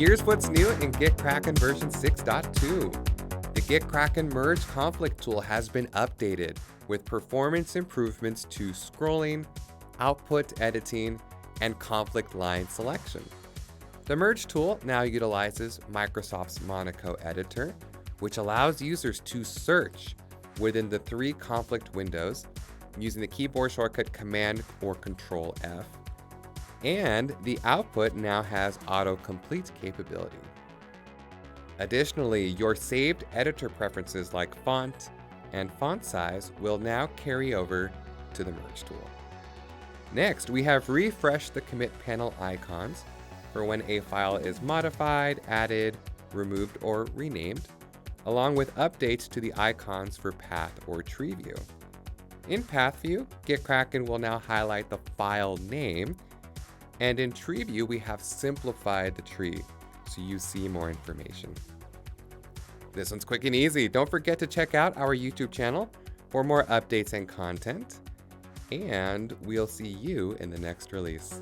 Here's what's new in GitKraken version 6.2. The GitKraken Merge Conflict tool has been updated with performance improvements to scrolling, output editing, and conflict line selection. The Merge tool now utilizes Microsoft's Monaco Editor, which allows users to search within the 3 conflict windows using the keyboard shortcut Command or Control F. And the output now has autocomplete capability. Additionally, your saved editor preferences like font and font size will now carry over to the Merge tool. Next, we have refreshed the commit panel icons for when a file is modified, added, removed, or renamed, along with updates to the icons for path or tree view. In path view, GitKraken will now highlight the file name, and in tree view, we have simplified the tree so you see more information. This one's quick and easy. Don't forget to check out our YouTube channel for more updates and content, and we'll see you in the next release.